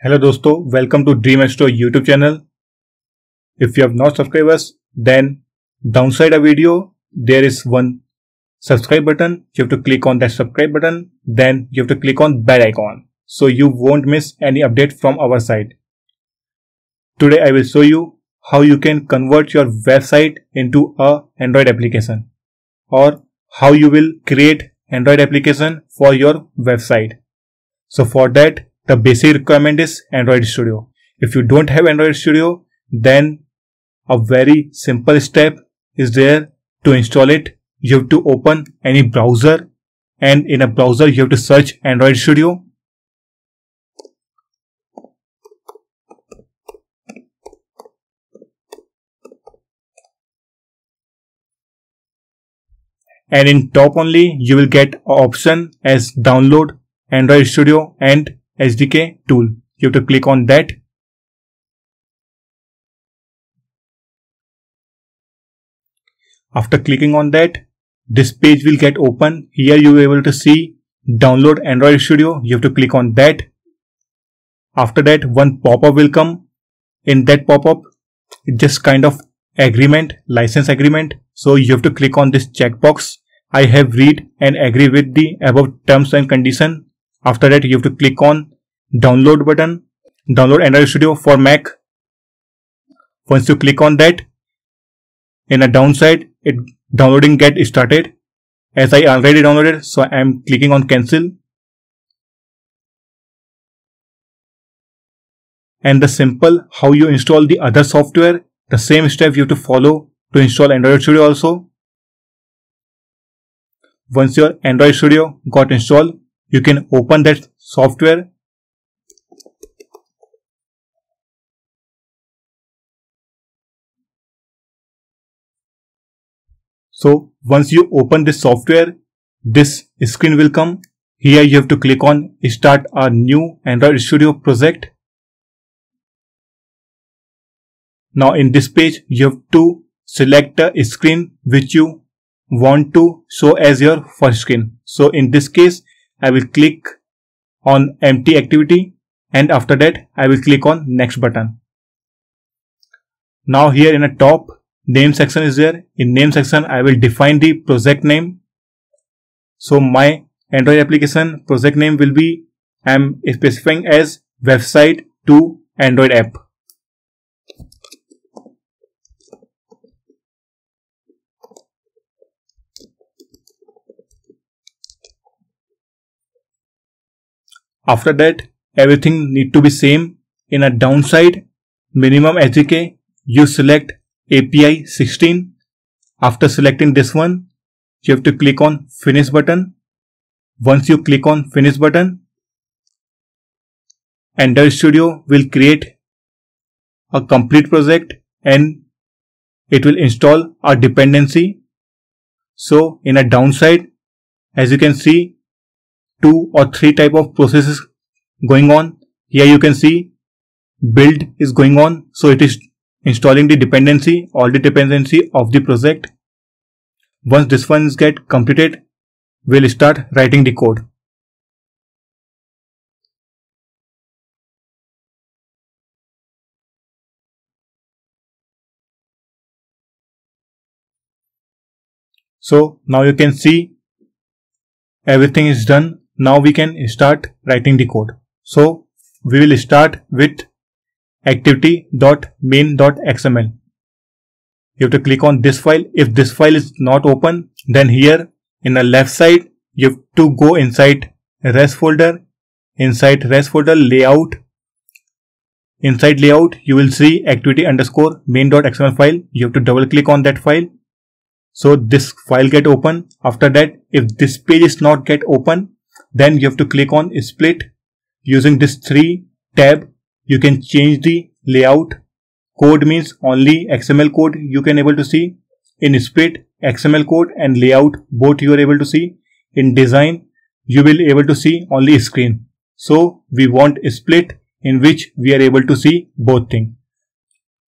Hello दोस्तों, welcome to Dream Astro YouTube channel. If you have not subscribed us, then downside a video there is one subscribe button. You have to click on that subscribe button. Then you have to click on bell icon so you won't miss any update from our side. Today I will show you how you can convert your website into a Android application, or how you will create Android application for your website. So for that, the basic requirement is Android Studio. If you don't have Android Studio, then a very simple step is there to install it. You have to open any browser, and in a browser you have to search Android Studio. And in top only you will get an option as download Android Studio and SDK tool. You have to click on that. After clicking on that, this page will get open. Here you will be able to see download Android Studio. You have to click on that. After that, one pop-up will come. In that pop-up, it's just kind of agreement, license agreement. So you have to click on this checkbox. I have read and agree with the above terms and condition. After that, you have to click on download button, download Android Studio for Mac. Once you click on that, in a downside, downloading get started. As I already downloaded, so I am clicking on cancel. And the simple how you install the other software, the same step you have to follow to install Android Studio also. Once your Android Studio got installed, you can open that software. So once you open this software, this screen will come. Here you have to click on start a new Android Studio project. Now in this page, you have to select a screen which you want to show as your first screen. So in this case, I will click on empty activity, and after that I will click on next button. Now here in the top, name section is there. In name section, I will define the project name. So my Android application project name will be, I am specifying as website to Android app. After that, everything need to be same. In a downside, minimum SDK, you select API 16. After selecting this one, you have to click on finish button. Once you click on finish button, Android Studio will create a complete project and it will install a dependency. So in a downside, as you can see, 2 or 3 type of processes going on. Here you can see build is going on. So it is installing the dependency, all the dependency of the project. Once this one is get completed, we'll start writing the code. So now you can see everything is done. Now we can start writing the code. So we will start with activity.main.xml. You have to click on this file. If this file is not open, then here in the left side, you have to go inside REST folder. Inside REST folder layout. Inside layout, you will see activity_main.xml file. You have to double click on that file. So this file get open. After that, if this page is not get open, then you have to click on split. Using this 3 tab, you can change the layout. Code means only XML code you can able to see. In split, XML code and layout both you are able to see. In design, you will able to see only screen. So we want a split in which we are able to see both things.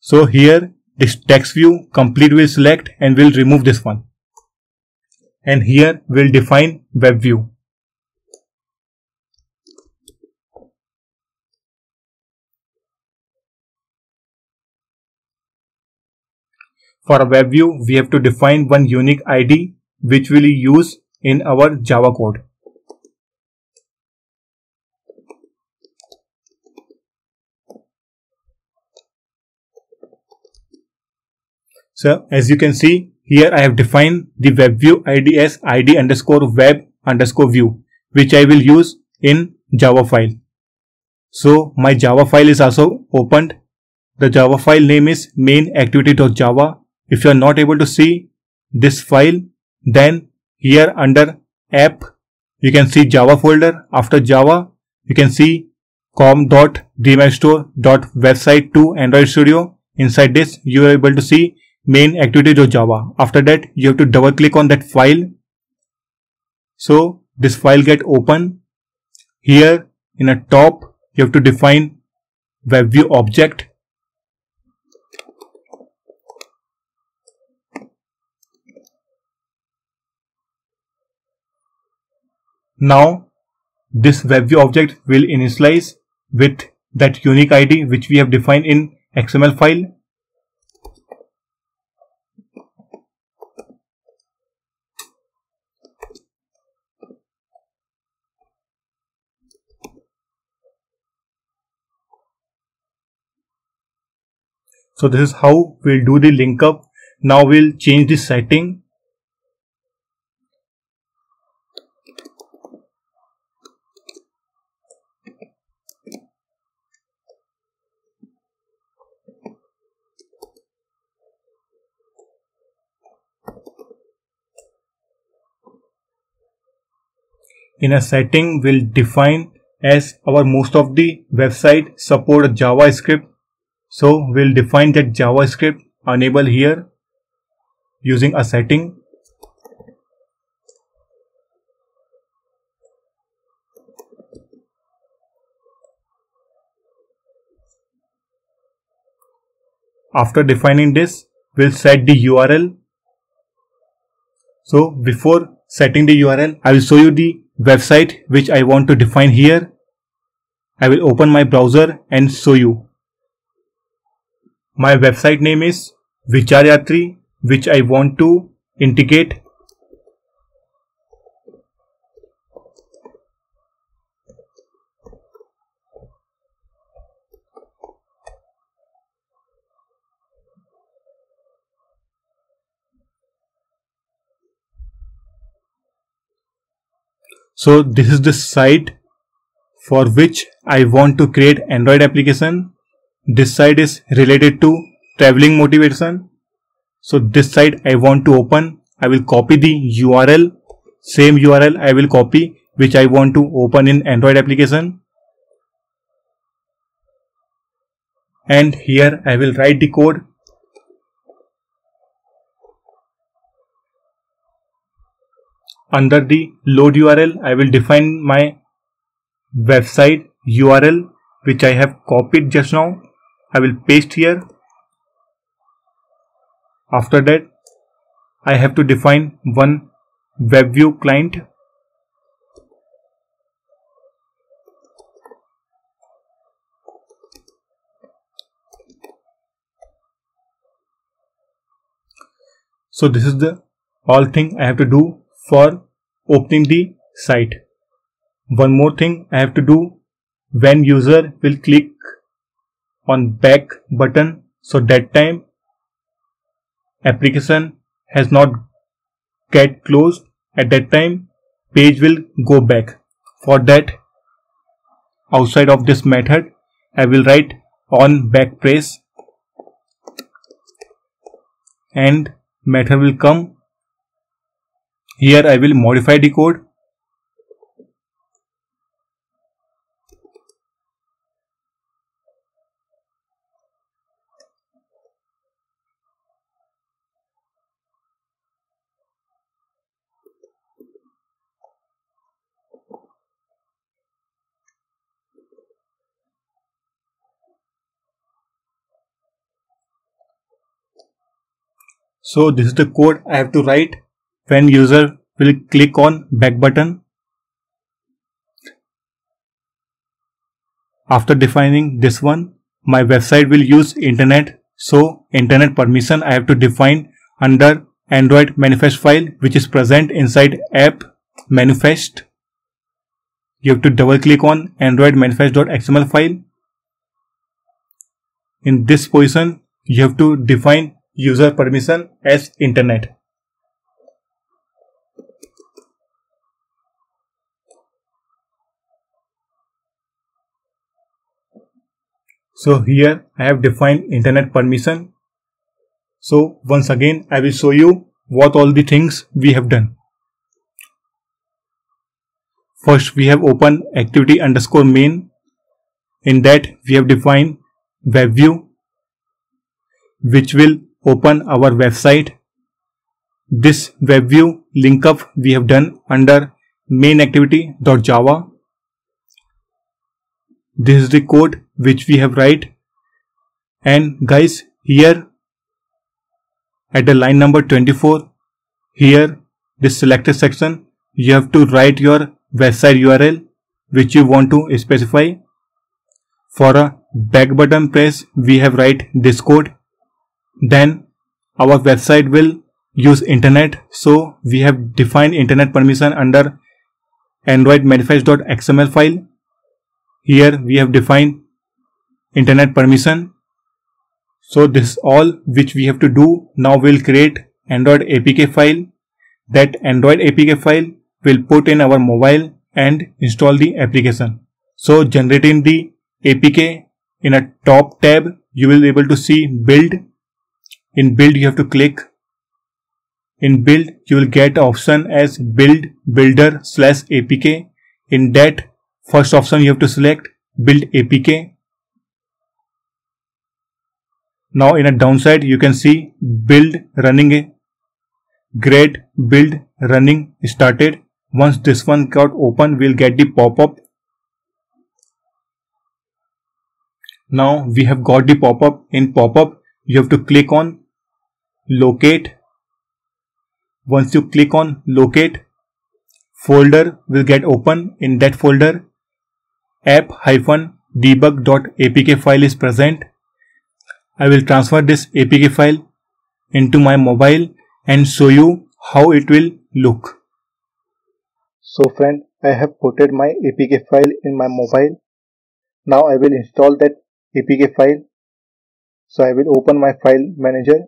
So here this text view complete will select and will remove this one. And here we'll define web view. For a web view, we have to define one unique ID which we will use in our Java code. So as you can see, here I have defined the web view ID as id_web_view, which I will use in Java file. So my Java file is also opened. The Java file name is main_activity.java. If you are not able to see this file, then here under app, you can see Java folder. After Java, you can see com.dmapstore.website2 Android Studio. Inside this, you are able to see main_activity.java. After that, you have to double click on that file. So this file get open. Here in a top, you have to define web view object. Now this web view object will initialize with that unique ID which we have defined in XML file. So this is how we'll do the link up. Now we'll change the setting. In a setting, we'll define as our most of the website support JavaScript. So we'll define that JavaScript enable here using a setting. After defining this, we'll set the URL. So before setting the URL, I will show you the website which I want to define here. I will open my browser and show you. My website name is Vicharyatri, which I want to integrate. So this is the site for which I want to create Android application. This site is related to traveling motivation. So this site I want to open. I will copy the URL. Same URL I will copy which I want to open in Android application. And here I will write the code. Under the load URL, I will define my website URL which I have copied just now. I will paste here. After that, I have to define one web view client. So this is the all thing I have to do for opening the site. One more thing I have to do when user will click on back button. So that time application has not get closed. At that time page will go back. For that, outside of this method, I will write on back press and method will come. Here I will modify the code. So this is the code I have to write when user will click on back button. After defining this one, my website will use internet So internet permission I have to define under Android manifest file, which is present inside app manifest. You have to double click on Android manifest.xml file. In this position, you have to define user permission as internet. So here I have defined internet permission. So once again I will show you what all the things we have done. First we have opened activity_main. In that we have defined web view, which will open our website. This web view link up we have done under main activity.java. This is the code which we have write, and guys, here at the line number 24, here this selected section, you have to write your website URL which you want to specify. For a back button press, we have write this code. Then our website will use internet, so we have defined internet permission under Android manifest.xml file. Here we have defined internet permission. So this is all which we have to do. Now we'll create Android APK file. That Android APK file will put in our mobile and install the application. So generating the APK, in a top tab you will be able to see build. In build you have to click. In build you will get option as build builder/APK. In that first option you have to select build APK. Now in a downside you can see build running. Great, build running started. Once this one got open, we'll get the pop-up. Now we have got the pop-up. In pop-up you have to click on locate. Once you click on locate, folder will get open. In that folder app-debug.apk file is present. I will transfer this APK file into my mobile and show you how it will look. So friend, I have put my APK file in my mobile. Now I will install that APK file. So I will open my file manager.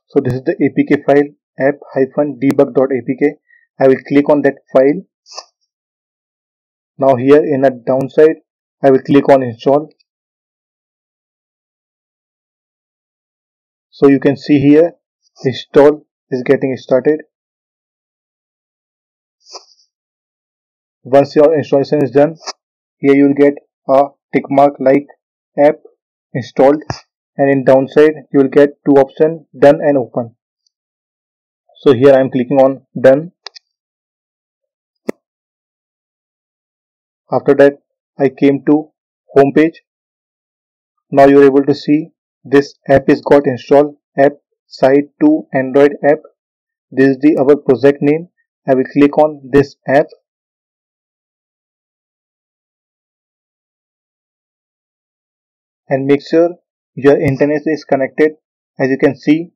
So this is the APK file, app-debug.apk. I will click on that file. Now here in a downside, I will click on install. So you can see here, install is getting started. Once your installation is done, here you will get a tick mark like app installed, and in downside you will get two options, done and open. So here I am clicking on done. After that I came to home page. Now you are able to see this app is got installed, app site to Android app. This is our project name. I will click on this app. And make sure your internet is connected. As you can see,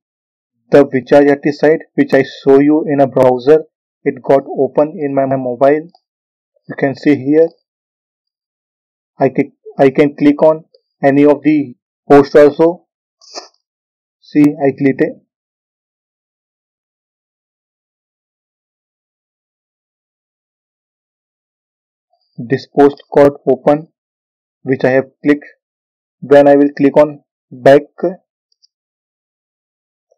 the Vichayati site which I show you in a browser, it got open in my mobile. You can see here, I can click on any of the posts also. See, I click it. This post got open which I have clicked. Then I will click on back.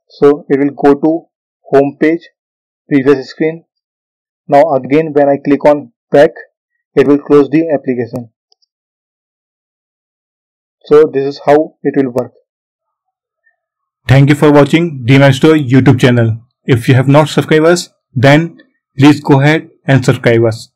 So it will go to home page, previous screen. Now again when I click on back, it will close the application. So this is how it will work. Thank you for watching DMaestro YouTube channel. If you have not subscribed us, then please go ahead and subscribe us.